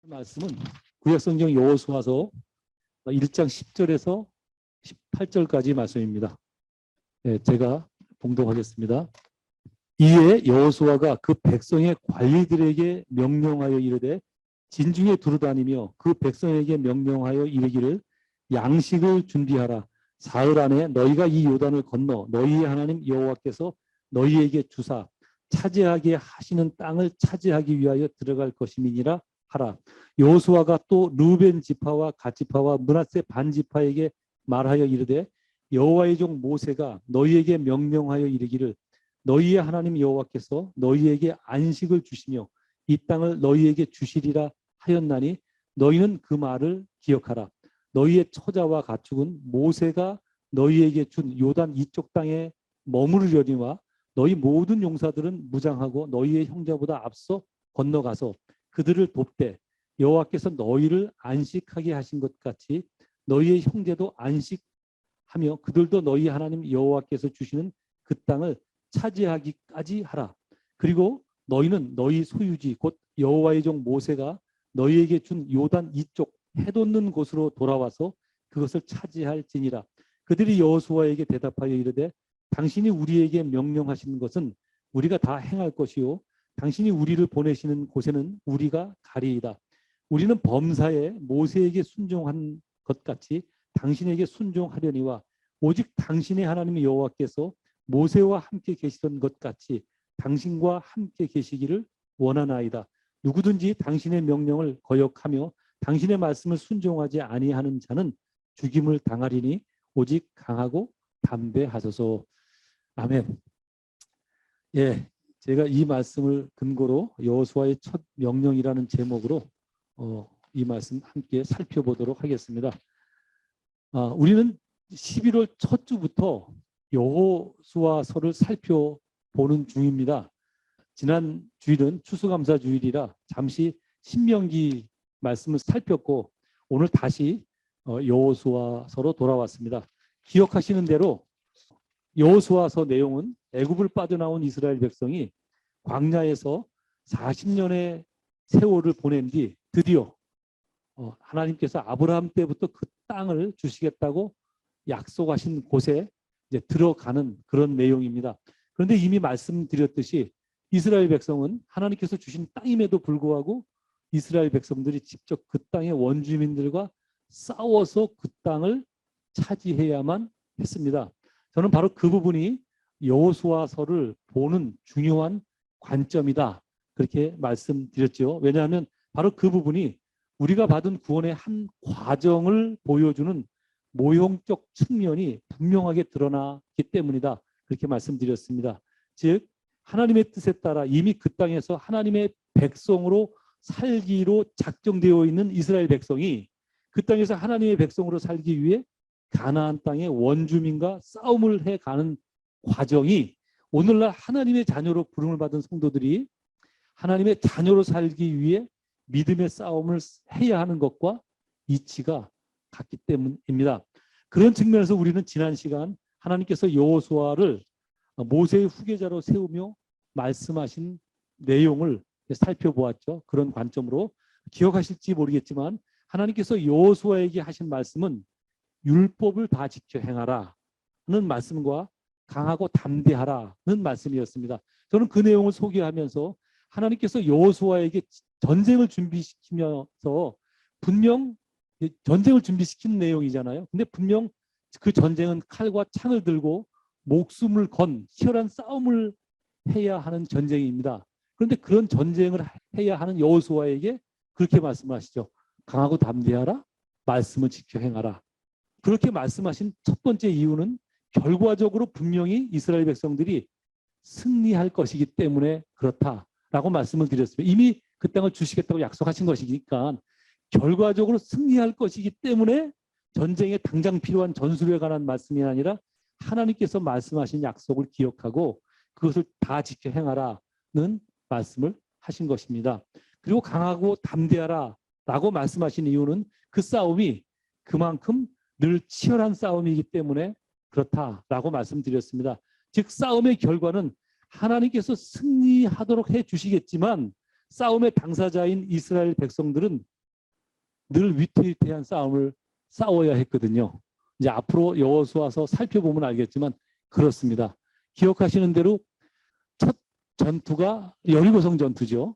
말씀은 구약성경 여호수아서 1장 10절에서 18절까지 말씀입니다. 네, 제가 봉독하겠습니다. 이에 여호수아가 그 백성의 관리들에게 명령하여 이르되 진중에 두루다니며 그 백성에게 명령하여 이르기를 양식을 준비하라. 사흘 안에 너희가 이 요단을 건너 너희의 하나님 여호와께서 너희에게 주사 차지하게 하시는 땅을 차지하기 위하여 들어갈 것임이니라 하라. 여호수아가 또 르우벤 지파와 갓 지파와 므낫세 반 지파에게 말하여 이르되 여호와의 종 모세가 너희에게 명령하여 이르기를 너희의 하나님 여호와께서 너희에게 안식을 주시며 이 땅을 너희에게 주시리라 하였나니 너희는 그 말을 기억하라. 너희의 처자와 가축은 모세가 너희에게 준 요단 이쪽 땅에 머무르려니와 너희 모든 용사들은 무장하고 너희의 형제보다 앞서 건너가서 그들을 돕되 여호와께서 너희를 안식하게 하신 것 같이 너희의 형제도 안식하며 그들도 너희 하나님 여호와께서 주시는 그 땅을 차지하기까지 하라. 그리고 너희는 너희 소유지 곧 여호와의 종 모세가 너희에게 준 요단 이쪽 해돋는 곳으로 돌아와서 그것을 차지할지니라. 그들이 여호수아에게 대답하여 이르되 당신이 우리에게 명령하시는 것은 우리가 다 행할 것이요 당신이 우리를 보내시는 곳에는 우리가 가리이다. 우리는 범사에 모세에게 순종한 것 같이 당신에게 순종하려니와 오직 당신의 하나님 여호와께서 모세와 함께 계시던 것 같이 당신과 함께 계시기를 원하나이다. 누구든지 당신의 명령을 거역하며 당신의 말씀을 순종하지 아니하는 자는 죽임을 당하리니 오직 강하고 담대하소서. 아멘. 예, 제가 이 말씀을 근거로 여호수아의 첫 명령이라는 제목으로 이 말씀 함께 살펴보도록 하겠습니다. 우리는 11월 첫 주부터 여호수아서를 살펴보는 중입니다. 지난 주일은 추수감사 주일이라 잠시 신명기 말씀을 살폈고 오늘 다시 여호수아서로 돌아왔습니다. 기억하시는 대로 여호수아서 내용은 애굽을 빠져나온 이스라엘 백성이 광야에서 40년의 세월을 보낸 뒤 드디어 하나님께서 아브라함 때부터 그 땅을 주시겠다고 약속하신 곳에 이제 들어가는 그런 내용입니다. 그런데 이미 말씀드렸듯이 이스라엘 백성은 하나님께서 주신 땅임에도 불구하고 이스라엘 백성들이 직접 그 땅의 원주민들과 싸워서 그 땅을 차지해야만 했습니다. 저는 바로 그 부분이 여호수아서를 보는 중요한 관점이다. 그렇게 말씀드렸죠. 왜냐하면 바로 그 부분이 우리가 받은 구원의 한 과정을 보여주는 모형적 측면이 분명하게 드러나기 때문이다. 그렇게 말씀드렸습니다. 즉 하나님의 뜻에 따라 이미 그 땅에서 하나님의 백성으로 살기로 작정되어 있는 이스라엘 백성이 그 땅에서 하나님의 백성으로 살기 위해 가나안 땅의 원주민과 싸움을 해가는 과정이 오늘날 하나님의 자녀로 부름을 받은 성도들이 하나님의 자녀로 살기 위해 믿음의 싸움을 해야 하는 것과 이치가 같기 때문입니다. 그런 측면에서 우리는 지난 시간 하나님께서 여호수아를 모세의 후계자로 세우며 말씀하신 내용을 살펴보았죠. 그런 관점으로 기억하실지 모르겠지만 하나님께서 여호수아에게 하신 말씀은 율법을 다 지켜 행하라는 말씀과 강하고 담대하라는 말씀이었습니다. 저는 그 내용을 소개하면서 하나님께서 여호수아에게 전쟁을 준비시키면서 분명 전쟁을 준비시키는 내용이잖아요. 근데 분명 그 전쟁은 칼과 창을 들고 목숨을 건 치열한 싸움을 해야 하는 전쟁입니다. 그런데 그런 전쟁을 해야 하는 여호수아에게 그렇게 말씀하시죠. 강하고 담대하라, 말씀을 지켜 행하라. 그렇게 말씀하신 첫 번째 이유는 결과적으로 분명히 이스라엘 백성들이 승리할 것이기 때문에 그렇다라고 말씀을 드렸습니다. 이미 그 땅을 주시겠다고 약속하신 것이니까 결과적으로 승리할 것이기 때문에 전쟁에 당장 필요한 전술에 관한 말씀이 아니라 하나님께서 말씀하신 약속을 기억하고 그것을 다 지켜 행하라는 말씀을 하신 것입니다. 그리고 강하고 담대하라라고 말씀하신 이유는 그 싸움이 그만큼 늘 치열한 싸움이기 때문에 그렇다라고 말씀드렸습니다. 즉 싸움의 결과는 하나님께서 승리하도록 해주시겠지만 싸움의 당사자인 이스라엘 백성들은 늘 위태위태한 싸움을 싸워야 했거든요. 이제 앞으로 여호수아서 살펴보면 알겠지만 그렇습니다. 기억하시는 대로 첫 전투가 여리고성 전투죠.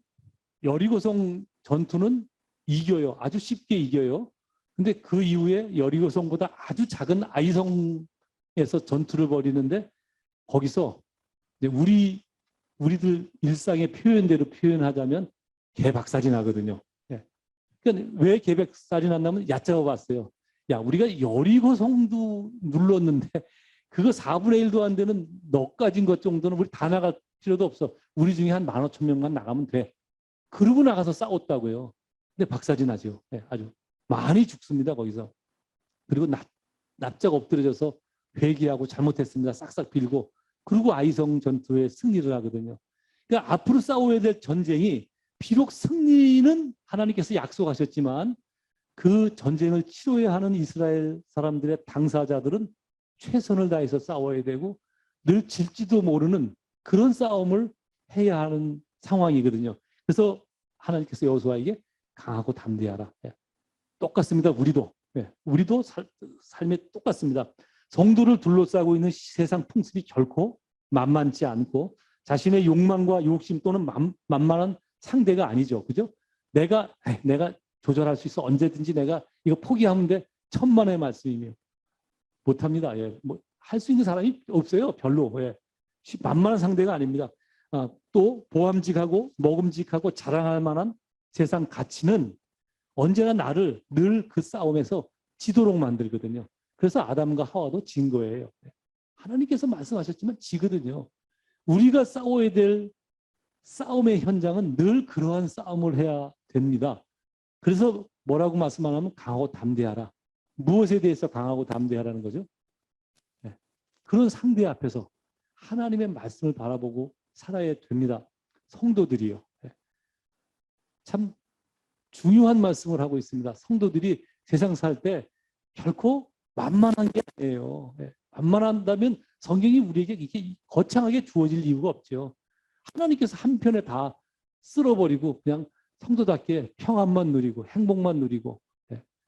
여리고성 전투는 이겨요. 아주 쉽게 이겨요. 근데 그 이후에 여리고성보다 아주 작은 아이성에서 전투를 벌이는데 거기서 이제 우리들 일상의 표현대로 표현하자면 개박살이 나거든요. 예. 그러니까 왜 개박살이 났냐면 얕잡아봤어요. 야, 우리가 여리고성도 눌렀는데 그거 4분의 1도 안 되는 넉 가진 것 정도는 우리 다 나갈 필요도 없어. 우리 중에 한 15,000명만 나가면 돼. 그러고 나가서 싸웠다고요. 근데 박살이 나죠. 네, 아주 많이 죽습니다. 거기서. 그리고 납작 엎드려져서 회개하고 잘못했습니다. 싹싹 빌고 그리고 아이성 전투에 승리를 하거든요. 그러니까 앞으로 싸워야 될 전쟁이 비록 승리는 하나님께서 약속하셨지만 그 전쟁을 치러야 하는 이스라엘 사람들의 당사자들은 최선을 다해서 싸워야 되고 늘 질지도 모르는 그런 싸움을 해야 하는 상황이거든요. 그래서 하나님께서 여호수아에게 강하고 담대하라. 예. 똑같습니다. 우리도. 예. 우리도 삶에 똑같습니다. 성도를 둘러싸고 있는 세상 풍습이 결코 만만치 않고 자신의 욕망과 욕심 또는 만만한 상대가 아니죠. 그죠? 내가 조절할 수 있어. 언제든지 내가 이거 포기하면 돼. 천만의 말씀이며 못합니다. 예. 뭐 할 수 있는 사람이 없어요. 별로. 예. 만만한 상대가 아닙니다. 또 보암직하고 먹음직하고 자랑할 만한 세상 가치는 언제나 나를 늘 그 싸움에서 지도록 만들거든요. 그래서 아담과 하와도 진 거예요. 하나님께서 말씀하셨지만 지거든요. 우리가 싸워야 될 싸움의 현장은 늘 그러한 싸움을 해야 됩니다. 그래서 뭐라고 말씀하냐면 강하고 담대하라. 무엇에 대해서 강하고 담대하라는 거죠? 네. 그런 상대 앞에서 하나님의 말씀을 바라보고 살아야 됩니다. 성도들이요. 네. 참 중요한 말씀을 하고 있습니다. 성도들이 세상 살 때 결코 만만한 게 아니에요. 네. 만만한다면 성경이 우리에게 이렇게 거창하게 주어질 이유가 없죠. 하나님께서 한편에 다 쓸어버리고 그냥 성도답게 평안만 누리고 행복만 누리고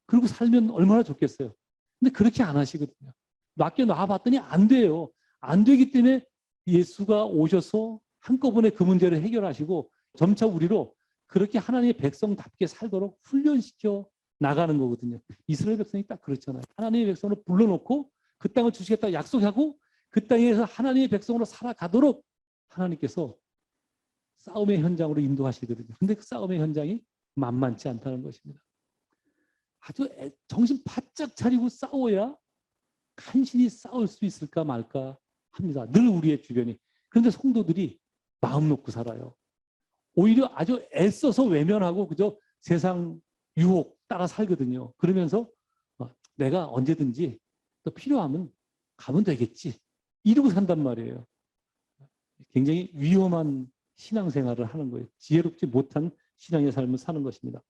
그리고 살면 얼마나 좋겠어요. 근데 그렇게 안 하시거든요. 놔봤더니 안 돼요. 안 되기 때문에 예수가 오셔서 한꺼번에 그 문제를 해결하시고 점차 우리로 그렇게 하나님의 백성답게 살도록 훈련시켜 나가는 거거든요. 이스라엘 백성이 딱 그렇잖아요. 하나님의 백성으로 불러놓고 그 땅을 주시겠다고 약속하고 그 땅에서 하나님의 백성으로 살아가도록 하나님께서 싸움의 현장으로 인도하시거든요. 근데 그 싸움의 현장이 만만치 않다는 것입니다. 아주 정신 바짝 차리고 싸워야 간신히 싸울 수 있을까 말까 합니다. 늘 우리의 주변이. 그런데 성도들이 마음 놓고 살아요. 오히려 아주 애써서 외면하고 그저 세상 유혹 따라 살거든요. 그러면서 내가 언제든지 또 필요하면 가면 되겠지. 이러고 산단 말이에요. 굉장히 위험한 신앙생활을 하는 거예요. 지혜롭지 못한 신앙의 삶을 사는 것입니다.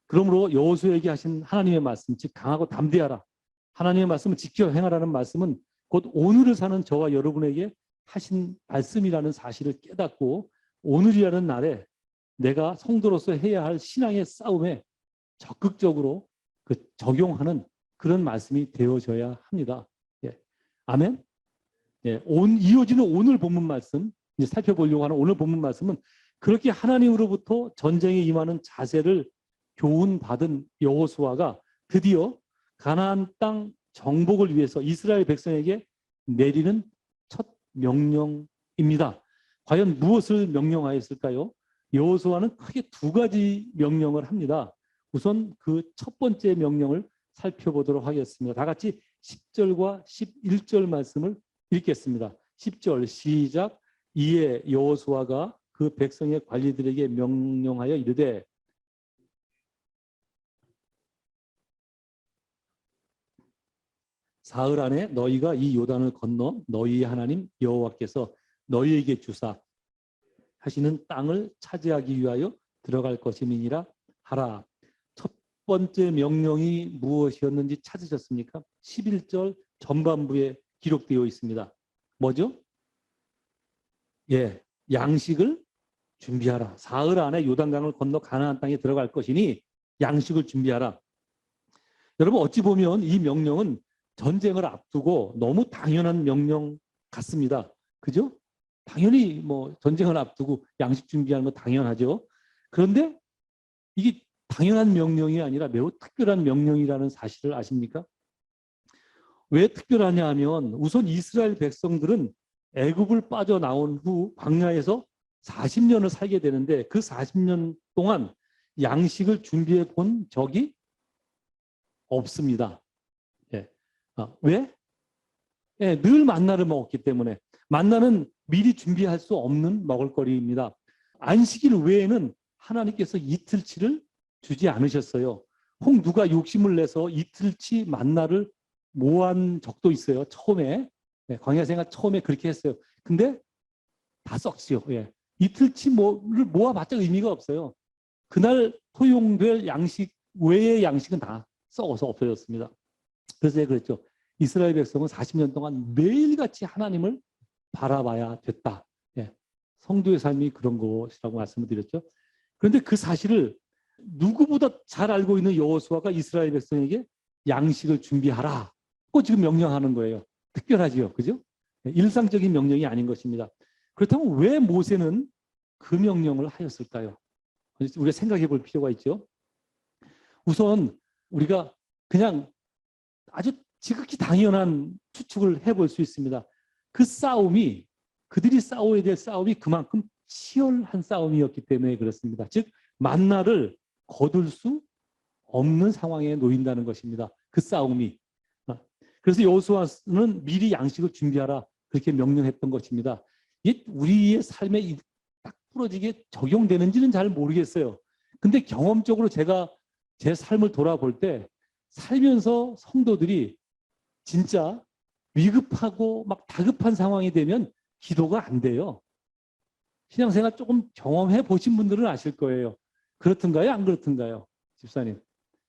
그러므로 여호수아에게 하신 하나님의 말씀, 즉 강하고 담대하라. 하나님의 말씀을 지켜 행하라는 말씀은 곧 오늘을 사는 저와 여러분에게 하신 말씀이라는 사실을 깨닫고 오늘이라는 날에 내가 성도로서 해야 할 신앙의 싸움에 적극적으로 적용하는 그런 말씀이 되어져야 합니다. 예. 아멘. 예. 이어지는 오늘 본문 말씀, 이제 살펴보려고 하는 오늘 본문 말씀은 그렇게 하나님으로부터 전쟁에 임하는 자세를 교훈받은 여호수아가 드디어 가나안 땅 정복을 위해서 이스라엘 백성에게 내리는 첫 명령입니다. 과연 무엇을 명령하였을까요? 여호수아는 크게 두 가지 명령을 합니다. 우선 그 첫 번째 명령을 살펴보도록 하겠습니다. 다 같이 10절과 11절 말씀을 읽겠습니다. 10절 시작. 이에 여호수아가 그 백성의 관리들에게 명령하여 이르되 사흘 안에 너희가 이 요단을 건너 너희의 하나님 여호와께서 너희에게 주사 하시는 땅을 차지하기 위하여 들어갈 것임이니라 하라. 첫 번째 명령이 무엇이었는지 찾으셨습니까? 11절 전반부에 기록되어 있습니다. 뭐죠? 예, 양식을 준비하라. 사흘 안에 요단강을 건너 가나안 땅에 들어갈 것이니 양식을 준비하라. 여러분 어찌 보면 이 명령은 전쟁을 앞두고 너무 당연한 명령 같습니다. 그죠? 당연히 뭐 전쟁을 앞두고 양식 준비하는 거 당연하죠. 그런데 이게 당연한 명령이 아니라 매우 특별한 명령이라는 사실을 아십니까? 왜 특별하냐 하면 우선 이스라엘 백성들은 애굽을 빠져나온 후 광야에서 40년을 살게 되는데 그 40년 동안 양식을 준비해 본 적이 없습니다. 예. 왜? 예, 늘 만나를 먹었기 때문에. 만나는 미리 준비할 수 없는 먹을거리입니다. 안식일 외에는 하나님께서 이틀치를 주지 않으셨어요. 혹 누가 욕심을 내서 이틀치 만나를 모한 적도 있어요. 처음에. 네, 광야 생활 처음에 그렇게 했어요. 근데 다 썩지요. 예. 이틀치 뭐를 모아봤자 의미가 없어요. 그날 허용될 양식 외의 양식은 다 썩어서 없어졌습니다. 그래서 제가 그랬죠. 이스라엘 백성은 40년 동안 매일같이 하나님을 바라봐야 됐다. 예. 성도의 삶이 그런 것이라고 말씀을 드렸죠. 그런데 그 사실을 누구보다 잘 알고 있는 여호수아가 이스라엘 백성에게 양식을 준비하라. 꼭 지금 명령하는 거예요. 특별하지요. 그죠? 일상적인 명령이 아닌 것입니다. 그렇다면 왜 모세는 그 명령을 하였을까요? 우리가 생각해 볼 필요가 있죠. 우선 우리가 그냥 아주 지극히 당연한 추측을 해볼 수 있습니다. 그 싸움이 그들이 싸워야 될 싸움이 그만큼 치열한 싸움이었기 때문에 그렇습니다. 즉 만나를 거둘 수 없는 상황에 놓인다는 것입니다. 그 싸움이. 그래서 여호수아는 미리 양식을 준비하라 그렇게 명령했던 것입니다. 이게 우리의 삶에 딱 부러지게 적용되는지는 잘 모르겠어요. 근데 경험적으로 제가 제 삶을 돌아볼 때 살면서 성도들이 진짜 위급하고 막 다급한 상황이 되면 기도가 안 돼요. 신앙생활 조금 경험해 보신 분들은 아실 거예요. 그렇든가요? 안 그렇든가요? 집사님.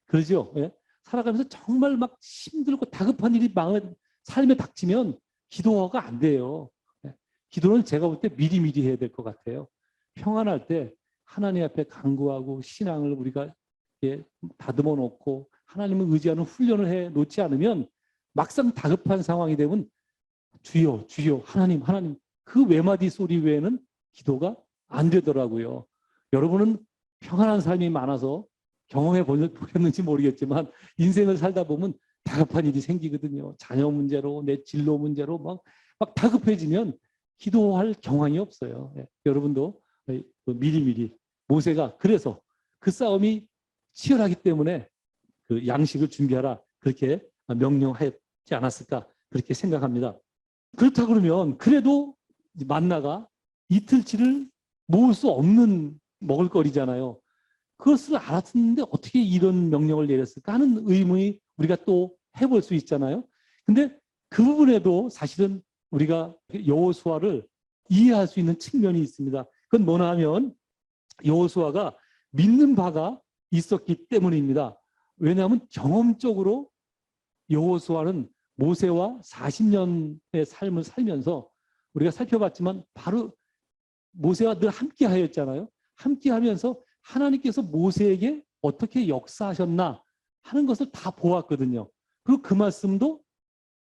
그러죠? 예? 살아가면서 정말 막 힘들고 다급한 일이 삶에 닥치면 기도가 안 돼요. 예? 기도는 제가 볼 때 미리미리 해야 될 것 같아요. 평안할 때 하나님 앞에 간구하고 신앙을 우리가 다듬어 놓고 하나님을 의지하는 훈련을 해 놓지 않으면 막상 다급한 상황이 되면 주여 주여 하나님 하나님 그 외마디 소리 외에는 기도가 안 되더라고요. 여러분은 평안한 삶이 많아서 경험해 보셨는지 모르겠지만 인생을 살다 보면 다급한 일이 생기거든요. 자녀 문제로 내 진로 문제로 막 다급해지면 기도할 경황이 없어요. 예. 여러분도 미리미리 모세가 그래서 그 싸움이 치열하기 때문에 그 양식을 준비하라 그렇게 명령하였지 않았을까 그렇게 생각합니다. 그렇다 그러면 그래도 만나가 이틀치를 모을 수 없는 먹을거리잖아요. 그것을 알았는데 어떻게 이런 명령을 내렸을까 하는 의문이 우리가 또 해볼 수 있잖아요. 근데 그 부분에도 사실은 우리가 여호수아를 이해할 수 있는 측면이 있습니다. 그건 뭐냐 하면 여호수아가 믿는 바가 있었기 때문입니다. 왜냐하면 경험적으로 여호수아는 모세와 40년의 삶을 살면서 우리가 살펴봤지만 바로 모세와 늘 함께 하였잖아요. 함께 하면서 하나님께서 모세에게 어떻게 역사하셨나 하는 것을 다 보았거든요. 그리고 그 말씀도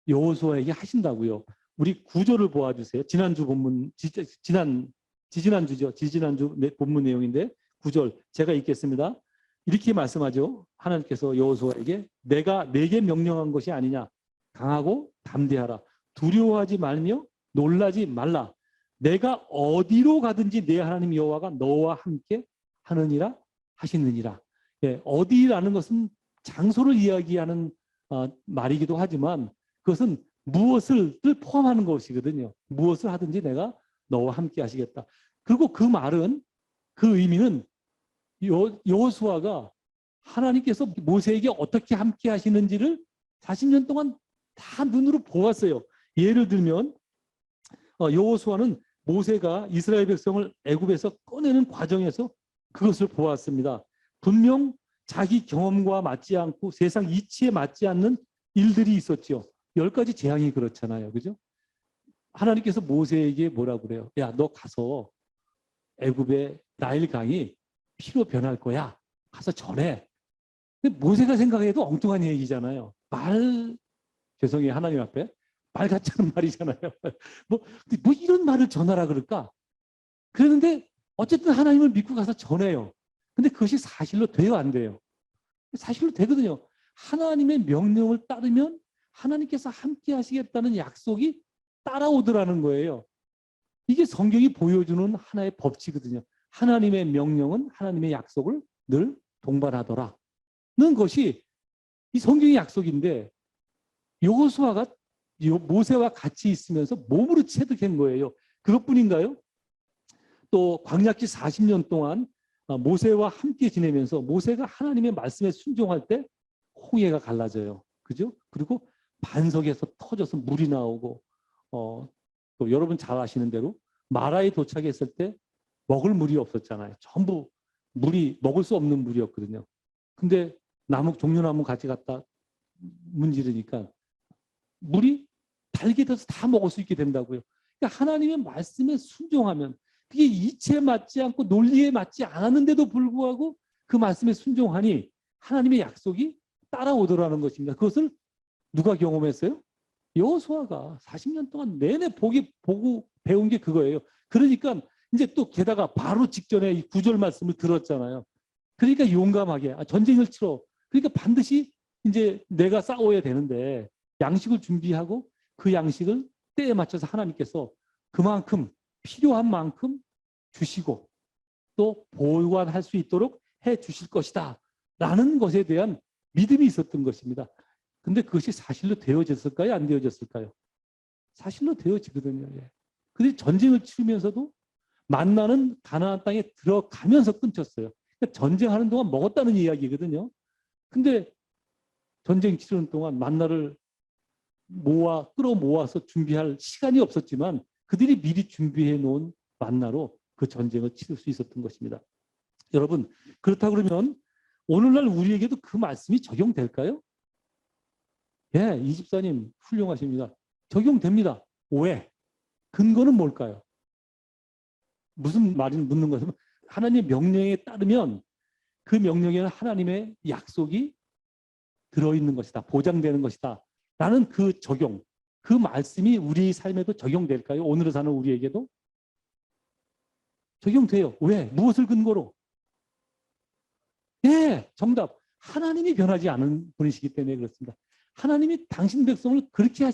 여호수아에게 하신다고요. 우리 구절을 보아주세요. 지난주 본문, 지지난주 본문 내용인데 9절 제가 읽겠습니다. 이렇게 말씀하죠. 하나님께서 여호수아에게 내가 내게 명령한 것이 아니냐. 강하고 담대하라. 두려워하지 말며 놀라지 말라. 내가 어디로 가든지 내 하나님 여호와가 너와 함께 하느니라 하시느니라. 예, 어디라는 것은 장소를 이야기하는 말이기도 하지만 그것은 무엇을 포함하는 것이거든요. 무엇을 하든지 내가 너와 함께 하시겠다. 그리고 그 말은 그 의미는 여호수아가 하나님께서 모세에게 어떻게 함께 하시는지를 40년 동안 다 눈으로 보았어요. 예를 들면 여호수아는 모세가 이스라엘 백성을 애굽에서 꺼내는 과정에서 그것을 보았습니다. 분명 자기 경험과 맞지 않고 세상 이치에 맞지 않는 일들이 있었죠. 10가지 재앙이 그렇잖아요. 그죠? 하나님께서 모세에게 뭐라고 그래요? 야, 너 가서 애굽의 나일 강이 피로 변할 거야. 가서 전해. 근데 모세가 생각해도 엉뚱한 얘기잖아요. 죄송해요. 하나님 앞에. 말 같지 않은 말이잖아요. 뭐 이런 말을 전하라 그럴까? 그랬는데 어쨌든 하나님을 믿고 가서 전해요. 근데 그것이 사실로 돼요, 안 돼요? 사실로 되거든요. 하나님의 명령을 따르면 하나님께서 함께 하시겠다는 약속이 따라오더라는 거예요. 이게 성경이 보여주는 하나의 법칙이거든요. 하나님의 명령은 하나님의 약속을 늘 동반하더라는 것이 이 성경의 약속인데 여호수아가 모세와 같이 있으면서 몸으로 체득한 거예요. 그것뿐인가요? 또 광야길 40년 동안 모세와 함께 지내면서 모세가 하나님의 말씀에 순종할 때 홍해가 갈라져요. 그죠? 그리고 반석에서 터져서 물이 나오고 또 여러분 잘 아시는 대로 마라에 도착했을 때 먹을 물이 없었잖아요. 전부 물이 먹을 수 없는 물이었거든요. 근데 종려나무 같이 갖다 문지르니까 물이 달게 돼서 다 먹을 수 있게 된다고요. 그러니까 하나님의 말씀에 순종하면 그게 이치에 맞지 않고 논리에 맞지 않았는데도 불구하고 그 말씀에 순종하니 하나님의 약속이 따라오더라는 것입니다. 그것을 누가 경험했어요? 여호수아가 40년 동안 내내 보고 배운 게 그거예요. 그러니까 이제 또 게다가 바로 직전에 이 9절 말씀을 들었잖아요. 그러니까 용감하게 전쟁을 치러. 그러니까 반드시 이제 내가 싸워야 되는데 양식을 준비하고 그 양식을 때에 맞춰서 하나님께서 그만큼 필요한 만큼 주시고 또 보관할 수 있도록 해 주실 것이다 라는 것에 대한 믿음이 있었던 것입니다. 근데 그것이 사실로 되어졌을까요? 안 되어졌을까요? 사실로 되어지거든요. 예. 근데 전쟁을 치르면서도 만나는 가나안 땅에 들어가면서 끊겼어요. 그러니까 전쟁하는 동안 먹었다는 이야기거든요. 근데 전쟁 치르는 동안 만나를 끌어모아서 준비할 시간이 없었지만 그들이 미리 준비해 놓은 만나로 그 전쟁을 치를 수 있었던 것입니다. 여러분, 그렇다 그러면 오늘날 우리에게도 그 말씀이 적용될까요? 예, 이 집사님 훌륭하십니다. 적용됩니다. 왜? 근거는 뭘까요? 무슨 말인지 묻는 것은 하나님의 명령에 따르면 그 명령에는 하나님의 약속이 들어있는 것이다. 보장되는 것이다. 라는 그 적용, 그 말씀이 우리 삶에도 적용될까요? 오늘을 사는 우리에게도? 적용돼요. 왜? 무엇을 근거로? 예, 정답. 하나님이 변하지 않은 분이시기 때문에 그렇습니다. 하나님이 당신 백성을 그렇게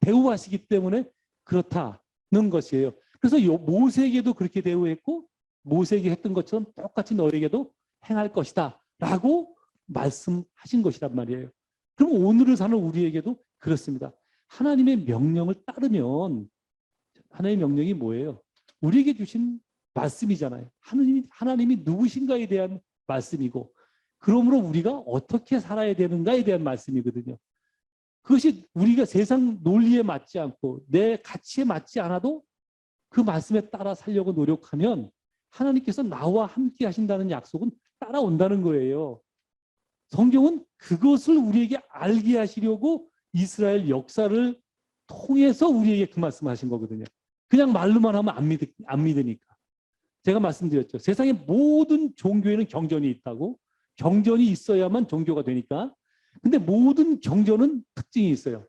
대우하시기 때문에 그렇다는 것이에요. 그래서 모세에게도 그렇게 대우했고 모세에게 했던 것처럼 똑같이 너에게도 행할 것이다 라고 말씀하신 것이란 말이에요. 그럼 오늘을 사는 우리에게도 그렇습니다. 하나님의 명령을 따르면 하나님의 명령이 뭐예요? 우리에게 주신 말씀이잖아요. 하나님이 누구신가에 대한 말씀이고 그러므로 우리가 어떻게 살아야 되는가에 대한 말씀이거든요. 그것이 우리가 세상 논리에 맞지 않고 내 가치에 맞지 않아도 그 말씀에 따라 살려고 노력하면 하나님께서 나와 함께 하신다는 약속은 따라온다는 거예요. 성경은 그것을 우리에게 알게 하시려고 이스라엘 역사를 통해서 우리에게 그 말씀을 하신 거거든요. 그냥 말로만 하면 안 믿으니까. 제가 말씀드렸죠. 세상의 모든 종교에는 경전이 있다고. 경전이 있어야만 종교가 되니까. 근데 모든 경전은 특징이 있어요.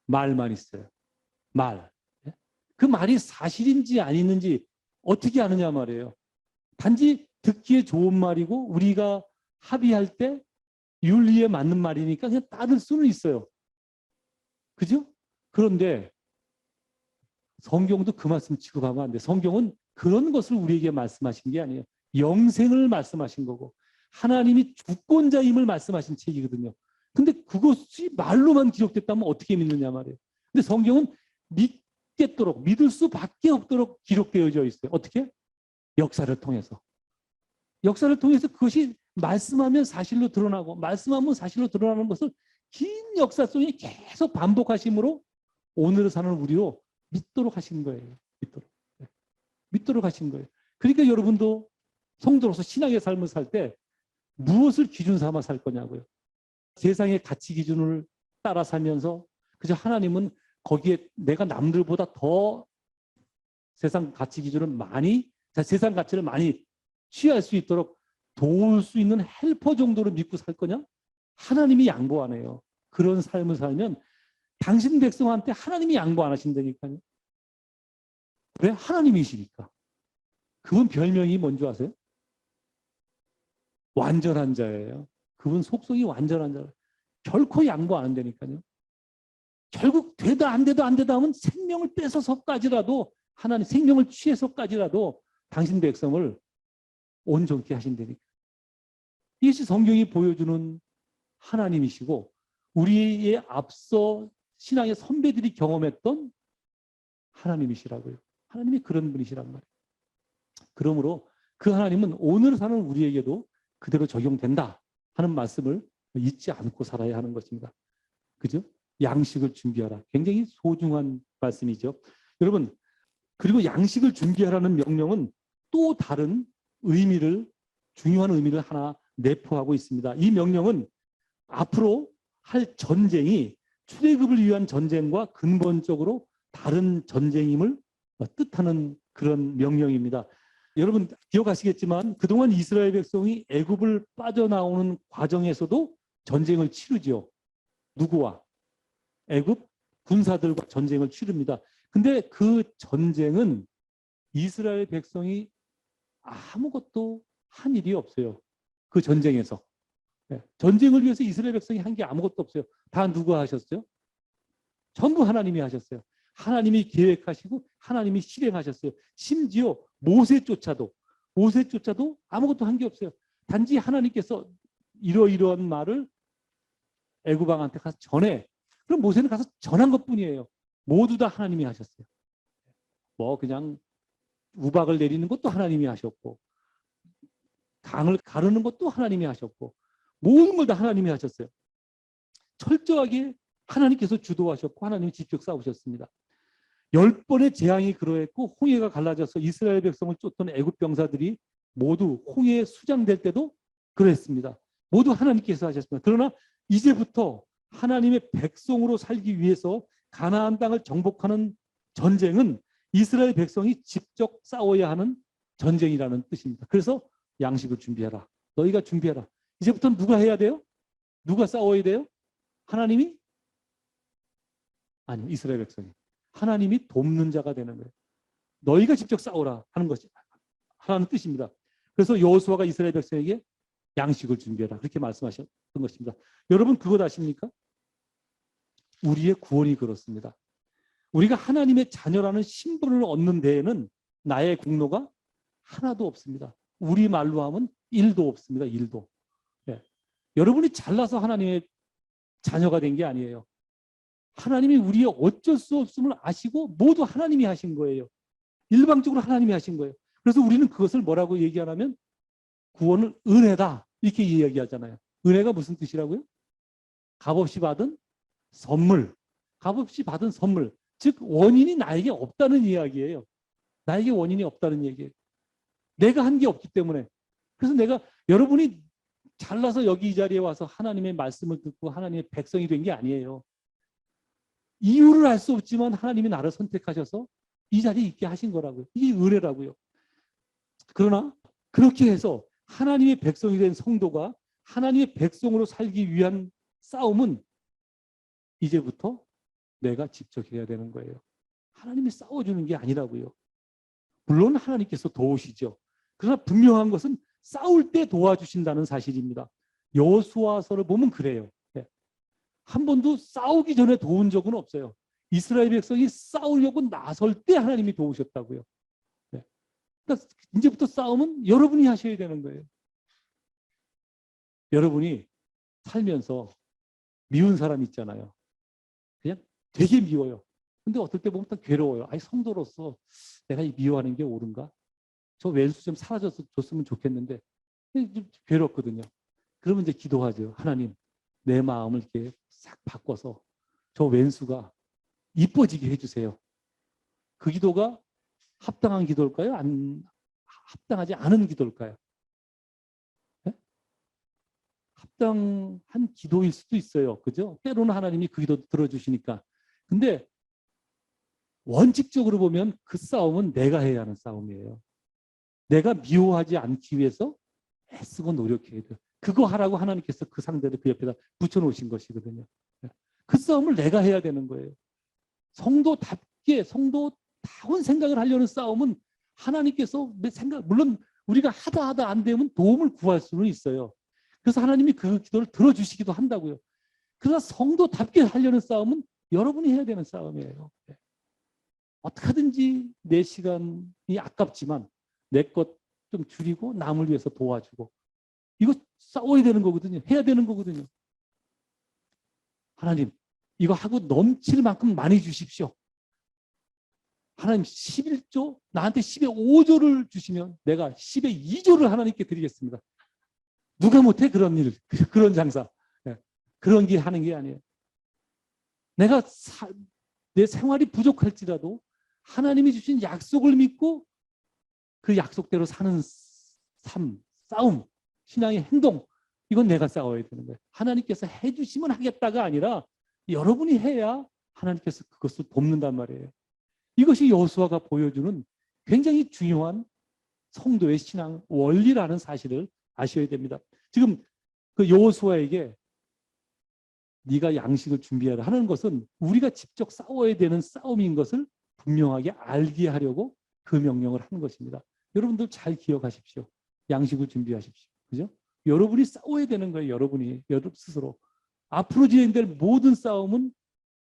말만 있어요. 말. 그 말이 사실인지 아니는지 어떻게 아느냐 말이에요. 단지 듣기에 좋은 말이고 우리가 합의할 때 윤리에 맞는 말이니까 그냥 따를 수는 있어요. 그죠? 그런데 성경도 그 말씀 취급하면 안 돼. 성경은 그런 것을 우리에게 말씀하신 게 아니에요. 영생을 말씀하신 거고 하나님이 주권자임을 말씀하신 책이거든요. 근데 그것이 말로만 기록됐다면 어떻게 믿느냐 말이에요. 근데 성경은 믿겠도록 믿을 수밖에 없도록 기록되어져 있어요. 어떻게? 역사를 통해서. 역사를 통해서 그것이 말씀하면 사실로 드러나고 말씀하면 사실로 드러나는 것을 긴 역사 속에 계속 반복하심으로 오늘을 사는 우리로 믿도록 하신 거예요. 믿도록 하신 거예요. 그러니까 여러분도 성도로서 신앙의 삶을 살 때 무엇을 기준 삼아 살 거냐고요. 세상의 가치 기준을 따라 살면서 그저 하나님은 거기에 내가 남들보다 더 세상 가치 기준을 세상 가치를 많이 취할 수 있도록 도울 수 있는 헬퍼 정도로 믿고 살 거냐? 하나님이 양보 안 해요. 그런 삶을 살면 당신 백성한테 하나님이 양보 안 하신다니까요. 왜? 하나님이시니까. 그분 별명이 뭔지 아세요? 완전한 자예요. 그분 속성이 완전한 자예요. 결코 양보 안 한다니까요. 결국 되다 안 되다 안 되다 하면 생명을 뺏어서까지라도 하나님 생명을 취해서까지라도 당신 백성을 온전케 하신다니까. 이것이 성경이 보여주는 하나님이시고 우리의 앞서 신앙의 선배들이 경험했던 하나님이시라고요. 하나님이 그런 분이시란 말이에요. 그러므로 그 하나님은 오늘 사는 우리에게도 그대로 적용된다 하는 말씀을 잊지 않고 살아야 하는 것입니다. 그죠? 양식을 준비하라. 굉장히 소중한 말씀이죠. 여러분, 그리고 양식을 준비하라는 명령은 또 다른 의미를, 중요한 의미를 하나 내포하고 있습니다. 이 명령은 앞으로 할 전쟁이 출애굽을 위한 전쟁과 근본적으로 다른 전쟁임을 뜻하는 그런 명령입니다. 여러분 기억하시겠지만 그동안 이스라엘 백성이 애굽을 빠져나오는 과정에서도 전쟁을 치르죠. 누구와? 애굽 군사들과 전쟁을 치릅니다. 근데 그 전쟁은 이스라엘 백성이 아무것도 한 일이 없어요. 그 전쟁에서. 전쟁을 위해서 이스라엘 백성이 한 게 아무것도 없어요. 다 누가 하셨어요? 전부 하나님이 하셨어요. 하나님이 계획하시고 하나님이 실행하셨어요. 심지어 모세조차도 아무것도 한 게 없어요. 단지 하나님께서 이러이러한 말을 애굽 왕한테 가서 전해. 그럼 모세는 가서 전한 것뿐이에요. 모두 다 하나님이 하셨어요. 뭐 그냥 우박을 내리는 것도 하나님이 하셨고 강을 가르는 것도 하나님이 하셨고 모든 걸 다 하나님이 하셨어요. 철저하게 하나님께서 주도하셨고 하나님이 직접 싸우셨습니다. 10번의 재앙이 그러했고 홍해가 갈라져서 이스라엘 백성을 쫓던 애굽 병사들이 모두 홍해에 수장될 때도 그랬습니다. 모두 하나님께서 하셨습니다. 그러나 이제부터 하나님의 백성으로 살기 위해서 가나안 땅을 정복하는 전쟁은 이스라엘 백성이 직접 싸워야 하는 전쟁이라는 뜻입니다. 그래서 양식을 준비해라. 너희가 준비해라. 이제부터는 누가 해야 돼요? 누가 싸워야 돼요? 하나님이? 아니요. 이스라엘 백성이. 하나님이 돕는 자가 되는 거예요. 너희가 직접 싸우라 하는 것이 하라는 뜻입니다. 그래서 여호수아가 이스라엘 백성에게 양식을 준비해라. 그렇게 말씀하셨던 것입니다. 여러분 그것 아십니까? 우리의 구원이 그렇습니다. 우리가 하나님의 자녀라는 신분을 얻는 데에는 나의 공로가 하나도 없습니다. 우리 말로 하면 1도 없습니다. 1도. 네. 여러분이 잘나서 하나님의 자녀가 된 게 아니에요. 하나님이 우리의 어쩔 수 없음을 아시고 모두 하나님이 하신 거예요. 일방적으로 하나님이 하신 거예요. 그래서 우리는 그것을 뭐라고 얘기하냐면 구원을 은혜다 이렇게 이야기하잖아요. 은혜가 무슨 뜻이라고요? 값없이 받은 선물. 값없이 받은 선물. 즉 원인이 나에게 없다는 이야기예요. 나에게 원인이 없다는 얘기예요. 내가 한 게 없기 때문에. 그래서 내가 여러분이 잘나서 여기 이 자리에 와서 하나님의 말씀을 듣고 하나님의 백성이 된 게 아니에요. 이유를 알 수 없지만 하나님이 나를 선택하셔서 이 자리에 있게 하신 거라고요. 이게 은혜라고요. 그러나 그렇게 해서 하나님의 백성이 된 성도가 하나님의 백성으로 살기 위한 싸움은 이제부터 내가 직접 해야 되는 거예요. 하나님이 싸워주는 게 아니라고요. 물론 하나님께서 도우시죠. 그러나 분명한 것은 싸울 때 도와주신다는 사실입니다. 여호수아서를 보면 그래요. 한 번도 싸우기 전에 도운 적은 없어요. 이스라엘 백성이 싸우려고 나설 때 하나님이 도우셨다고요. 그러니까 이제부터 싸움은 여러분이 하셔야 되는 거예요. 여러분이 살면서 미운 사람 있잖아요. 그냥 되게 미워요. 근데 어떨 때 보면 딱 괴로워요. 아니 성도로서 내가 미워하는 게 옳은가? 저 왼수 좀 사라졌으면 좋겠는데 좀 괴롭거든요. 그러면 이제 기도하죠. 하나님 내 마음을 이렇게 싹 바꿔서 저 왼수가 이뻐지게 해주세요. 그 기도가 합당한 기도일까요? 합당하지 않은 기도일까요? 네? 합당한 기도일 수도 있어요. 그죠? 때로는 하나님이 그 기도 들어주시니까. 근데 원칙적으로 보면 그 싸움은 내가 해야 하는 싸움이에요. 내가 미워하지 않기 위해서 애쓰고 노력해야 돼요. 그거 하라고 하나님께서 그 상대를 그 옆에다 붙여놓으신 것이거든요. 그 싸움을 내가 해야 되는 거예요. 성도답게 성도다운 생각을 하려는 싸움은 하나님께서 내 생각, 물론 우리가 하다 안 되면 도움을 구할 수는 있어요. 그래서 하나님이 그 기도를 들어주시기도 한다고요. 그러나 성도답게 하려는 싸움은 여러분이 해야 되는 싸움이에요. 어떻게 하든지 내 시간이 아깝지만 내 것 좀 줄이고 남을 위해서 도와주고, 이거 싸워야 되는 거거든요. 해야 되는 거거든요. 하나님, 이거 하고 넘칠 만큼 많이 주십시오. 하나님 11조, 나한테 10의 5조를 주시면 내가 10의 2조를 하나님께 드리겠습니다. 누가 못해 그런 일, 그런 장사. 그런 게 하는 게 아니에요. 내가 내 생활이 부족할지라도 하나님이 주신 약속을 믿고 그 약속대로 사는 삶, 싸움, 신앙의 행동, 이건 내가 싸워야 되는 거예요. 하나님께서 해주시면 하겠다가 아니라 여러분이 해야 하나님께서 그것을 돕는단 말이에요. 이것이 여호수아가 보여주는 굉장히 중요한 성도의 신앙 원리라는 사실을 아셔야 됩니다. 지금 그 여호수아에게 네가 양식을 준비하라 하는 것은 우리가 직접 싸워야 되는 싸움인 것을 분명하게 알게 하려고 그 명령을 하는 것입니다. 여러분들 잘 기억하십시오. 양식을 준비하십시오. 그죠? 여러분이 싸워야 되는 거예요. 여러분이 여러분 스스로. 앞으로 진행될 모든 싸움은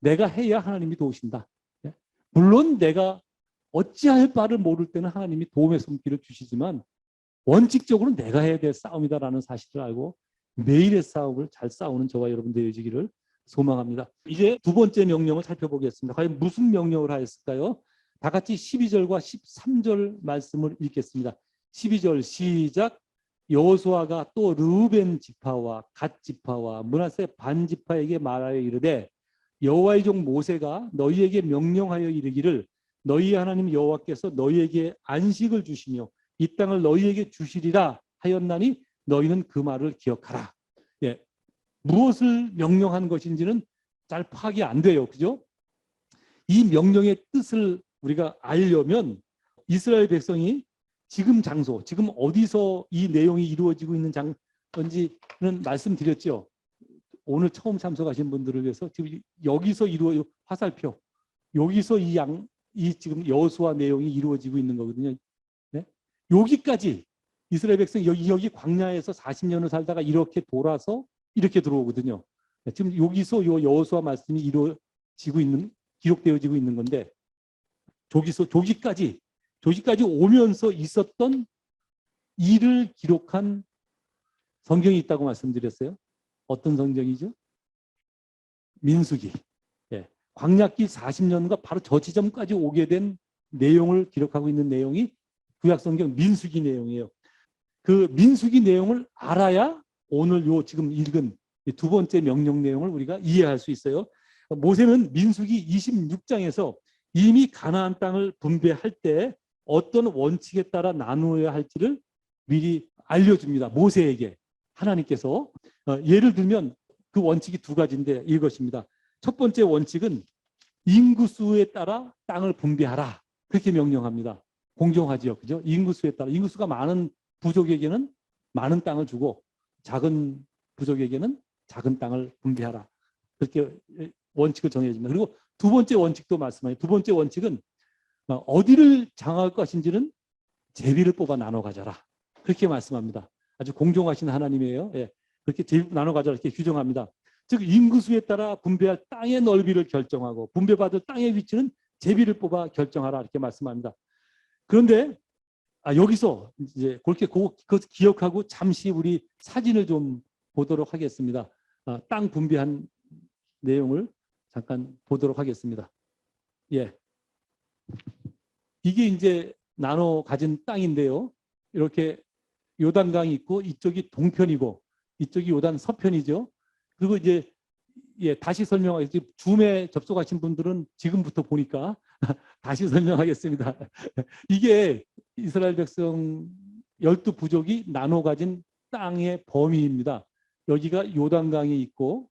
내가 해야 하나님이 도우신다. 물론 내가 어찌할 바를 모를 때는 하나님이 도움의 손길을 주시지만 원칙적으로는 내가 해야 될 싸움이다라는 사실을 알고 매일의 싸움을 잘 싸우는 저와 여러분 되어지기를 소망합니다. 이제 두 번째 명령을 살펴보겠습니다. 과연 무슨 명령을 하였을까요? 다 같이 12절과 13절 말씀을 읽겠습니다. 12절 시작. 여호수아가 또 르우벤 지파와 갓 지파와 므낫세 반 지파에게 말하여 이르되 여호와의 종 모세가 너희에게 명령하여 이르기를 너희 하나님 여호와께서 너희에게 안식을 주시며 이 땅을 너희에게 주시리라 하였나니 너희는 그 말을 기억하라. 예, 무엇을 명령한 것인지는 잘 파악이 안 돼요. 그죠? 이 명령의 뜻을 우리가 알려면 이스라엘 백성이 지금 장소, 지금 어디서 이 내용이 이루어지고 있는 건지는 말씀드렸죠. 오늘 처음 참석하신 분들을 위해서 지금 여기서 화살표, 여기서 이 지금 여호수아 내용이 이루어지고 있는 거거든요. 네? 여기까지 이스라엘 백성이 여기 광야에서 40년을 살다가 이렇게 돌아서 이렇게 들어오거든요. 지금 여기서 여호수아 말씀이 기록되어지고 있는 건데 조기까지 오면서 있었던 일을 기록한 성경이 있다고 말씀드렸어요. 어떤 성경이죠? 민수기. 예. 광야길 40년과 바로 저 지점까지 오게 된 내용을 기록하고 있는 내용이 구약성경 민수기 내용이에요. 그 민수기 내용을 알아야 오늘 지금 읽은 두 번째 명령 내용을 우리가 이해할 수 있어요. 모세는 민수기 26장에서 이미 가나안 땅을 분배할 때 어떤 원칙에 따라 나누어야 할지를 미리 알려줍니다. 모세에게 하나님께서. 예를 들면 그 원칙이 두 가지인데 이것입니다. 첫 번째 원칙은 인구수에 따라 땅을 분배하라. 그렇게 명령합니다. 공정하지요. 그죠? 인구수에 따라. 인구수가 많은 부족에게는 많은 땅을 주고 작은 부족에게는 작은 땅을 분배하라. 그렇게 원칙을 정해줍니다. 그리고 두 번째 원칙도 말씀하세요. 두 번째 원칙은 어디를 장악할 것인지는 제비를 뽑아 나눠 가져라. 그렇게 말씀합니다. 아주 공정하신 하나님이에요. 예. 그렇게 제비 나눠 가져라 이렇게 규정합니다. 즉 인구수에 따라 분배할 땅의 넓이를 결정하고 분배받을 땅의 위치는 제비를 뽑아 결정하라 이렇게 말씀합니다. 그런데 여기서 이제 그렇게 그것 기억하고 잠시 우리 사진을 좀 보도록 하겠습니다. 땅 분배한 내용을 잠깐 보도록 하겠습니다. 예. 이게 이제 나눠 가진 땅인데요. 이렇게 요단강이 있고 이쪽이 동편이고 이쪽이 요단 서편이죠. 그리고 이제 다시 설명하겠습니다. 줌에 접속하신 분들은 지금부터 보니까 다시 설명하겠습니다. 이게 이스라엘 백성 12부족이 나눠 가진 땅의 범위입니다. 여기가 요단강이 있고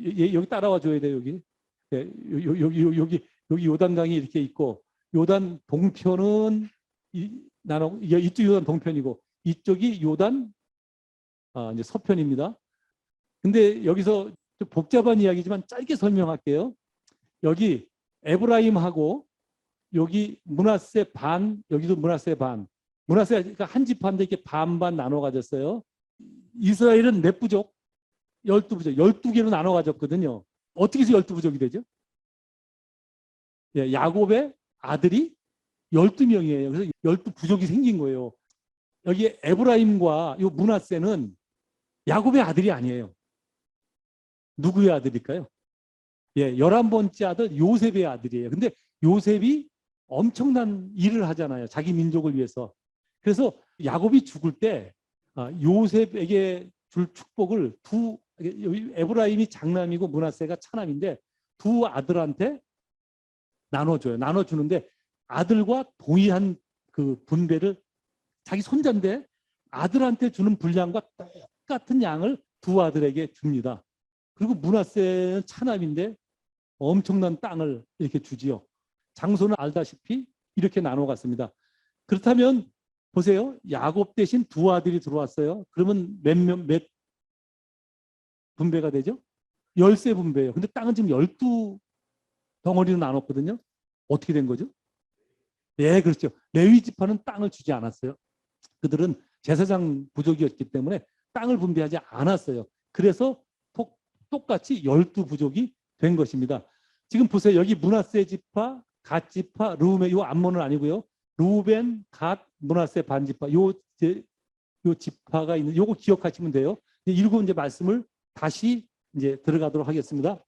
여기 따라와 줘야 돼요. 여기. 여기 요단강이 이렇게 있고 요단 동편은 이쪽 요단 동편이고 이쪽이 요단 이제 서편입니다. 근데 여기서 좀 복잡한 이야기지만 짧게 설명할게요. 여기 에브라임하고 여기 므낫세 반, 여기도 므낫세 반. 므낫세가 한 지파인데 이렇게 반반 나눠 가졌어요. 이스라엘은 몇 부족? 12부족. 12개로 나눠 가졌거든요. 어떻게 해서 12부족이 되죠? 예, 야곱의 아들이 12명이에요. 그래서 12부족이 생긴 거예요. 여기 에브라임과 이 므낫세는 야곱의 아들이 아니에요. 누구의 아들일까요? 예, 11번째 아들 요셉의 아들이에요. 근데 요셉이 엄청난 일을 하잖아요. 자기 민족을 위해서. 그래서 야곱이 죽을 때 요셉에게 줄 축복을 에브라임이 장남이고 므낫세가 차남인데 두 아들한테 나눠줘요. 나눠주는데 아들과 동의한 그 분배를 자기 손자인데 아들한테 주는 분량과 똑같은 양을 두 아들에게 줍니다. 그리고 므낫세는 차남인데 엄청난 땅을 이렇게 주지요. 장소는 알다시피 이렇게 나눠 갔습니다. 그렇다면 보세요. 야곱 대신 두 아들이 들어왔어요. 그러면 몇 분배가 되죠? 13분배예요. 근데 땅은 지금 12덩어리로 나눴거든요. 어떻게 된 거죠? 네, 그렇죠. 레위 지파는 땅을 주지 않았어요. 그들은 제사장 부족이었기 때문에 땅을 분배하지 않았어요. 그래서 똑같이 12부족이 된 것입니다. 지금 보세요. 여기 므낫세 지파, 갓 지파, 르우벤, 요 암몬은 아니고요. 르우벤, 갓, 므낫세 반 지파, 요 지파가 있는, 요거 기억하시면 돼요. 일곱 이제 말씀을 다시 이제 들어가도록 하겠습니다.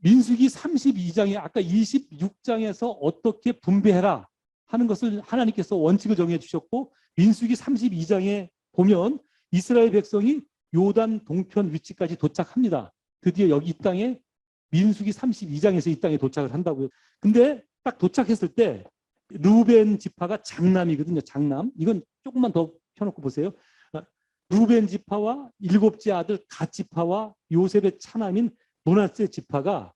민수기 32장에 아까 26장에서 어떻게 분배해라 하는 것을 하나님께서 원칙을 정해 주셨고, 민수기 32장에 보면 이스라엘 백성이 요단 동편 위치까지 도착합니다. 드디어 여기 이 땅에 민수기 32장에서 이 땅에 도착을 한다고요. 근데 딱 도착했을 때 르우벤 지파가 장남이거든요. 장남. 이건 조금만 더 펴놓고 보세요. 르우벤 지파와 일곱째 아들 갓 지파와 요셉의 차남인 므낫세 지파가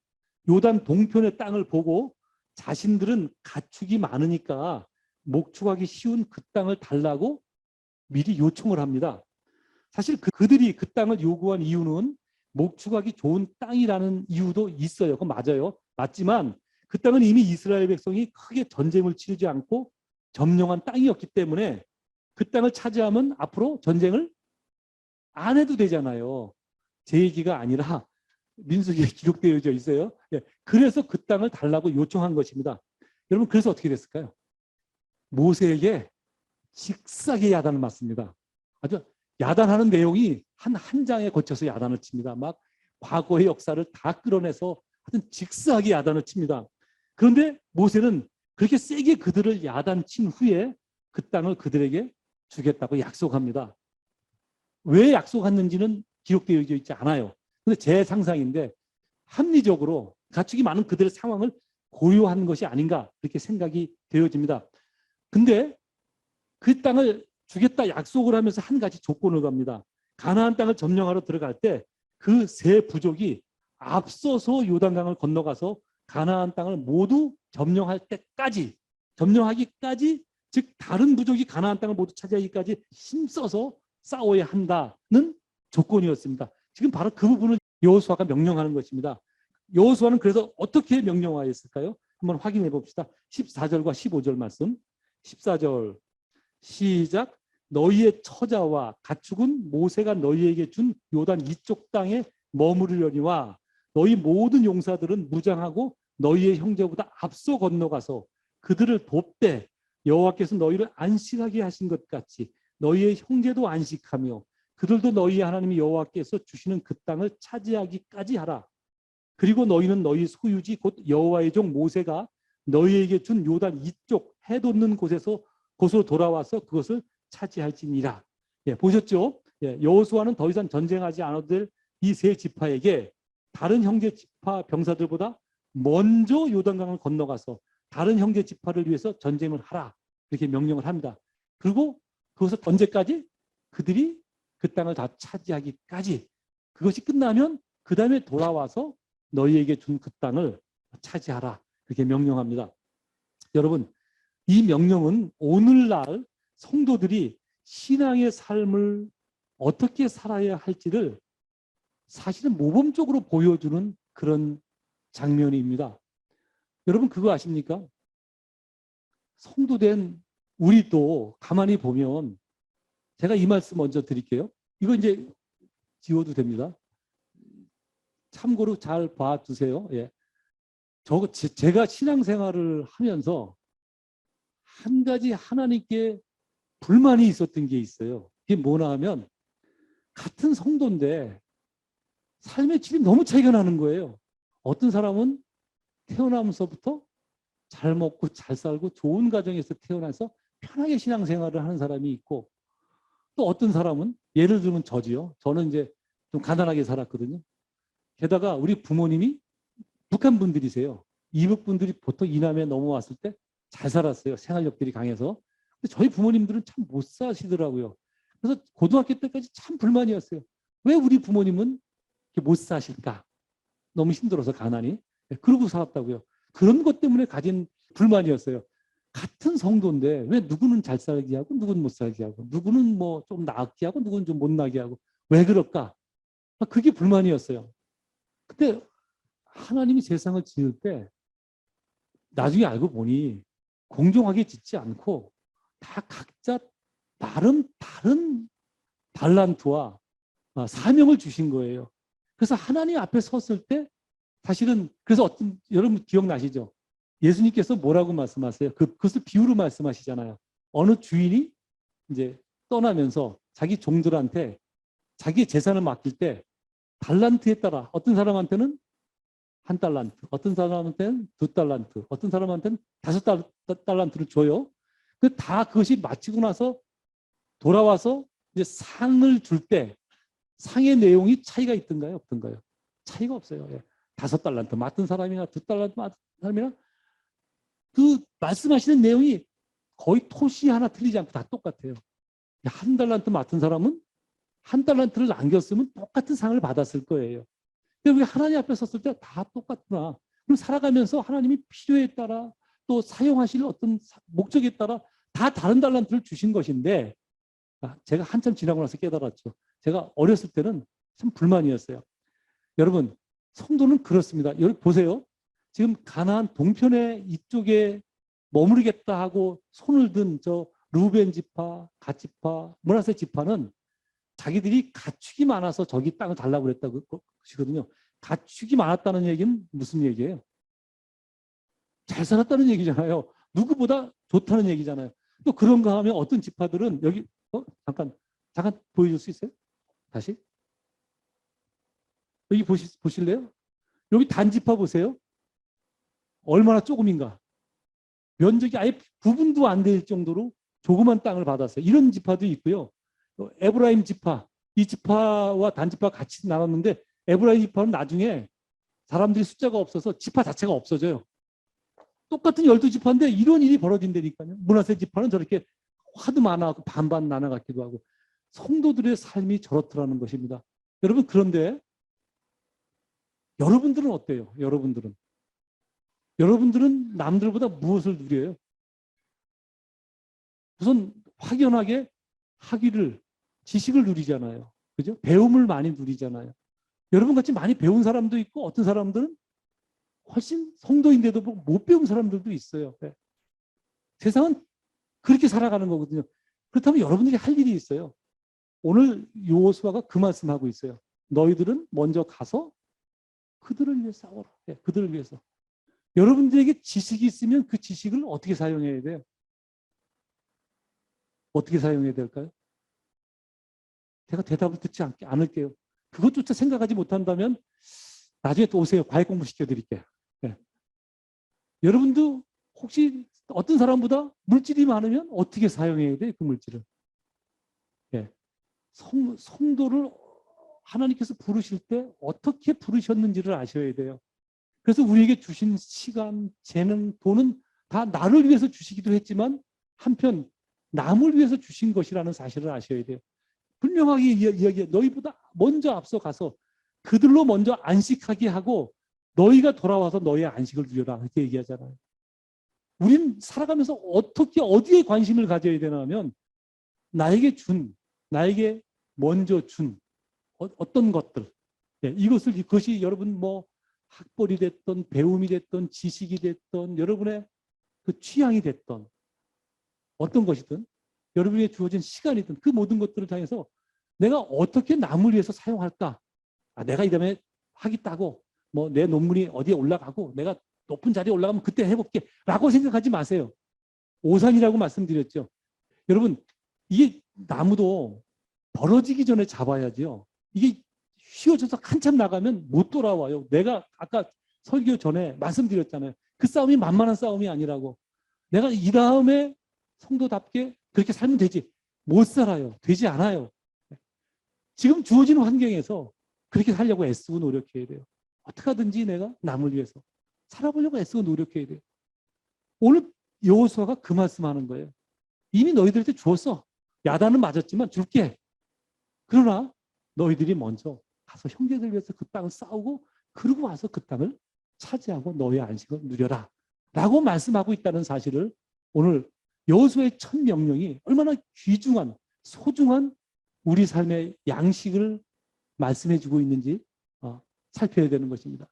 요단 동편의 땅을 보고 자신들은 가축이 많으니까 목축하기 쉬운 그 땅을 달라고 미리 요청을 합니다. 사실 그들이 그 땅을 요구한 이유는 목축하기 좋은 땅이라는 이유도 있어요. 그건 맞아요. 맞지만 그 땅은 이미 이스라엘 백성이 크게 전쟁을 치르지 않고 점령한 땅이었기 때문에 그 땅을 차지하면 앞으로 전쟁을 안 해도 되잖아요. 제 얘기가 아니라 민수기에 기록되어 있어요. 그래서 그 땅을 달라고 요청한 것입니다. 여러분, 그래서 어떻게 됐을까요? 모세에게 직사게 야단을 맞습니다. 아주 야단하는 내용이 한 장에 거쳐서 야단을 칩니다. 막 과거의 역사를 다 끌어내서 하여튼 직사하게 야단을 칩니다. 그런데 모세는 그렇게 세게 그들을 야단친 후에 그 땅을 그들에게 주겠다고 약속합니다. 왜 약속했는지는 기록되어 있지 않아요. 근데 제 상상인데 합리적으로 가축이 많은 그들의 상황을 고려한 것이 아닌가 그렇게 생각이 되어집니다. 근데 그 땅을 주겠다 약속을 하면서 한 가지 조건을 겁니다. 가나안 땅을 점령하러 들어갈 때 그 세 부족이 앞서서 요단강을 건너가서 가나안 땅을 모두 점령할 때까지, 점령하기까지, 즉 다른 부족이 가나안 땅을 모두 차지하기까지 힘써서 싸워야 한다는 조건이었습니다. 지금 바로 그 부분을 여호수아가 명령하는 것입니다. 여호수아는 그래서 어떻게 명령하였을까요? 한번 확인해 봅시다. 14절과 15절 말씀. 14절 시작. 너희의 처자와 가축은 모세가 너희에게 준 요단 이쪽 땅에 머무르려니와 너희 모든 용사들은 무장하고 너희의 형제보다 앞서 건너가서 그들을 돕되 여호와께서 너희를 안식하게 하신 것 같이 너희의 형제도 안식하며 그들도 너희 하나님 여호와께서 주시는 그 땅을 차지하기까지 하라. 그리고 너희는 너희 소유지 곧 여호와의 종 모세가 너희에게 준 요단 이쪽 해 돋는 곳으로 돌아와서 그것을 차지할지니라. 보셨죠? 여호수아는 더 이상 전쟁하지 않아도 될 이 세 지파에게 다른 형제 지파 병사들보다 먼저 요단강을 건너가서 다른 형제 지파를 위해서 전쟁을 하라. 이렇게 명령을 합니다. 그리고 그것을 언제까지? 그들이 그 땅을 다 차지하기까지. 그것이 끝나면 그 다음에 돌아와서 너희에게 준 그 땅을 차지하라. 그렇게 명령합니다. 여러분, 이 명령은 오늘날 성도들이 신앙의 삶을 어떻게 살아야 할지를 사실은 모범적으로 보여주는 그런 장면입니다. 여러분 그거 아십니까? 성도된 우리도 가만히 보면, 제가 이 말씀 먼저 드릴게요. 이거 이제 지워도 됩니다. 참고로 잘 봐주세요. 예. 제가 신앙생활을 하면서 한 가지 하나님께 불만이 있었던 게 있어요. 그게 뭐냐 하면, 같은 성도인데 삶의 질이 너무 차이가 나는 거예요. 어떤 사람은 태어나면서부터 잘 먹고 잘 살고 좋은 가정에서 태어나서 편하게 신앙생활을 하는 사람이 있고, 또 어떤 사람은, 예를 들면 저지요. 저는 이제 좀 가난하게 살았거든요. 게다가 우리 부모님이 북한 분들이세요. 이북 분들이 보통 이남에 넘어왔을 때 잘 살았어요. 생활력들이 강해서. 근데 저희 부모님들은 참 못 사시더라고요. 그래서 고등학교 때까지 참 불만이었어요. 왜 우리 부모님은 이렇게 못 사실까? 너무 힘들어서 가난이. 그러고 살았다고요. 그런 것 때문에 가진 불만이었어요. 같은 성도인데 왜 누구는 잘 살게 하고 누구는 못 살게 하고, 누구는 뭐 좀 나게 하고 누구는 좀 못 나게 하고, 왜 그럴까? 그게 불만이었어요. 근데 하나님이 세상을 지을 때 나중에 알고 보니 공정하게 짓지 않고 다 각자 나름 다른 달란트와 사명을 주신 거예요. 그래서 하나님 앞에 섰을 때 사실은, 그래서 어떤, 여러분 기억나시죠? 예수님께서 뭐라고 말씀하세요? 그것을 비유로 말씀하시잖아요. 어느 주인이 이제 떠나면서 자기 종들한테 자기 재산을 맡길 때 달란트에 따라 어떤 사람한테는 1달란트, 어떤 사람한테는 2달란트, 어떤 사람한테는 5달란트를 줘요. 그것이 마치고 나서 돌아와서 이제 상을 줄 때 상의 내용이 차이가 있던가요? 없던가요? 차이가 없어요. 5달란트 맡은 사람이나 2달란트 맡은 사람이나 그 말씀하시는 내용이 거의 토시 하나 틀리지 않고 다 똑같아요. 1달란트 맡은 사람은 1달란트를 남겼으면 똑같은 상을 받았을 거예요. 근데 우리 하나님 앞에 섰을 때 다 똑같구나. 그럼 살아가면서 하나님이 필요에 따라 또 사용하실 어떤 목적에 따라 다 다른 달란트를 주신 것인데, 제가 한참 지나고 나서 깨달았죠. 제가 어렸을 때는 참 불만이었어요. 여러분, 성도는 그렇습니다. 여러분 보세요. 지금 가나안 동편에 이쪽에 머무르겠다 하고 손을 든 저 루벤 지파, 갓 지파, 므낫세 지파는 자기들이 가축이 많아서 저기 땅을 달라고 그랬다고 것이거든요. 가축이 많았다는 얘기는 무슨 얘기예요? 잘 살았다는 얘기잖아요. 누구보다 좋다는 얘기잖아요. 또 그런가 하면 어떤 지파들은 여기 잠깐 보여줄 수 있어요? 다시 여기 보실래요? 여기 단지파 보세요. 얼마나 조금인가. 면적이 아예 구분도 안 될 정도로 조그만 땅을 받았어요. 이런 지파도 있고요. 에브라임 지파, 이 지파와 단지파 같이 나눴는데 에브라임 지파는 나중에 사람들이 숫자가 없어서 지파 자체가 없어져요. 똑같은 12지파인데 이런 일이 벌어진다니까요. 므낫세 지파는 저렇게 화도 많아갖고 반반 나눠갖기도 하고. 성도들의 삶이 저렇더라는 것입니다. 여러분, 그런데 여러분들은 어때요? 여러분들은 남들보다 무엇을 누려요? 우선 확연하게 지식을 누리잖아요. 그죠? 배움을 많이 누리잖아요. 여러분 같이 많이 배운 사람도 있고, 어떤 사람들은 훨씬 성도인데도 못 배운 사람들도 있어요. 네. 세상은 그렇게 살아가는 거거든요. 그렇다면 여러분들이 할 일이 있어요. 오늘 여호수아가 그 말씀하고 있어요. 너희들은 먼저 가서 그들을 위해 싸워라. 네, 그들을 위해서. 여러분들에게 지식이 있으면 그 지식을 어떻게 사용해야 돼요? 어떻게 사용해야 될까요? 제가 대답을 듣지 않을게요. 그것조차 생각하지 못한다면 나중에 또 오세요. 과외 공부 시켜드릴게요. 네. 여러분도 혹시 어떤 사람보다 물질이 많으면 어떻게 사용해야 돼요? 그 물질을. 네. 성도를 하나님께서 부르실 때 어떻게 부르셨는지를 아셔야 돼요. 그래서 우리에게 주신 시간, 재능, 돈은 다 나를 위해서 주시기도 했지만 한편 남을 위해서 주신 것이라는 사실을 아셔야 돼요. 분명하게 이야기해. 너희보다 먼저 앞서가서 그들로 먼저 안식하게 하고 너희가 돌아와서 너희의 안식을 누려라. 그렇게 얘기하잖아요. 우린 살아가면서 어떻게 어디에 관심을 가져야 되나 하면 나에게 먼저 준 어떤 것들, 이것이 여러분 뭐 학벌이 됐던 배움이 됐던 지식이 됐던 여러분의 그 취향이 됐던 어떤 것이든 여러분에게 주어진 시간이든 그 모든 것들을 향해서 내가 어떻게 남을 위해서 사용할까? 내가 이 다음에 학위 따고 뭐 내 논문이 어디에 올라가고 내가 높은 자리에 올라가면 그때 해볼게 라고 생각하지 마세요. 오산이라고 말씀드렸죠. 여러분 이게 나무도 벌어지기 전에 잡아야죠. 이게 휘어져서 한참 나가면 못 돌아와요. 내가 아까 설교 전에 말씀드렸잖아요. 그 싸움이 만만한 싸움이 아니라고. 내가 이 다음에 성도답게 그렇게 살면 되지. 못 살아요. 되지 않아요. 지금 주어진 환경에서 그렇게 살려고 애쓰고 노력해야 돼요. 어떻게 하든지 내가 남을 위해서 살아보려고 애쓰고 노력해야 돼요. 오늘 여호수아가 그 말씀하는 거예요. 이미 너희들한테 주었어. 야단은 맞았지만 줄게. 그러나 너희들이 먼저 가서 형제들 위해서 그 땅을 싸우고 그러고 와서 그 땅을 차지하고 너의 안식을 누려라 라고 말씀하고 있다는 사실을 오늘 여호수아의 첫 명령이 얼마나 귀중한 소중한 우리 삶의 양식을 말씀해 주고 있는지 살펴야 되는 것입니다.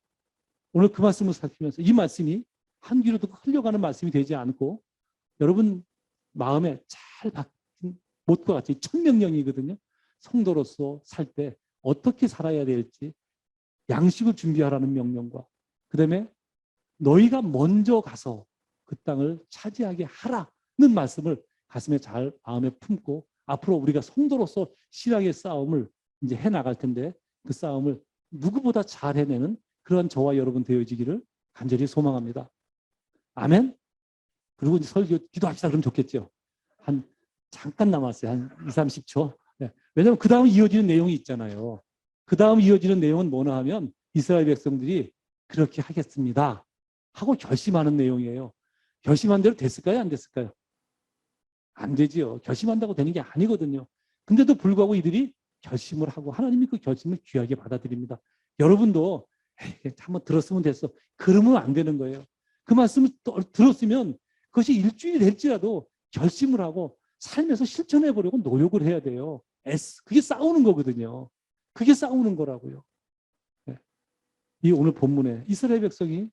오늘 그 말씀을 살피면서 이 말씀이 한 귀로 듣고 흘려가는 말씀이 되지 않고 여러분 마음에 잘 박힌 못과 같이 첫 명령이거든요. 성도로서 살 때 어떻게 살아야 될지 양식을 준비하라는 명령과 그다음에 너희가 먼저 가서 그 땅을 차지하게 하라는 말씀을 가슴에 잘 마음에 품고 앞으로 우리가 성도로서 신앙의 싸움을 이제 해나갈 텐데 그 싸움을 누구보다 잘 해내는 그런 저와 여러분 되어지기를 간절히 소망합니다. 아멘. 그리고 이제 설교 기도합시다 그러면 좋겠죠. 한 잠깐 남았어요. 한 20-30초. 네. 왜냐하면 그 다음 이어지는 내용이 있잖아요. 그 다음 이어지는 내용은 뭐나 하면 이스라엘 백성들이 그렇게 하겠습니다 하고 결심하는 내용이에요. 결심한 대로 됐을까요? 안 됐을까요? 안 되지요. 결심한다고 되는 게 아니거든요. 근데도 불구하고 이들이 결심을 하고 하나님이 그 결심을 귀하게 받아들입니다. 여러분도 한번 들었으면 됐어. 그러면 안 되는 거예요. 그 말씀을 들었으면 그것이 일주일이 될지라도 결심을 하고 삶에서 실천해 보려고 노력을 해야 돼요. 그게 싸우는 거거든요. 그게 싸우는 거라고요. 이 오늘 본문에 이스라엘 백성이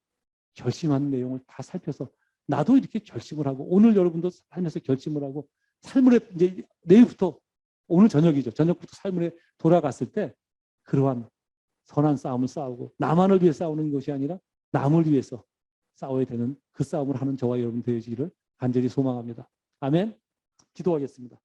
결심한 내용을 다 살펴서 나도 이렇게 결심을 하고 오늘 여러분도 삶에서 결심을 하고 삶을 이제 내일부터 오늘 저녁이죠. 저녁부터 삶을 돌아갔을 때 그러한 선한 싸움을 싸우고 나만을 위해 싸우는 것이 아니라 남을 위해서 싸워야 되는 그 싸움을 하는 저와 여러분 되어지기를 간절히 소망합니다. 아멘. 기도하겠습니다.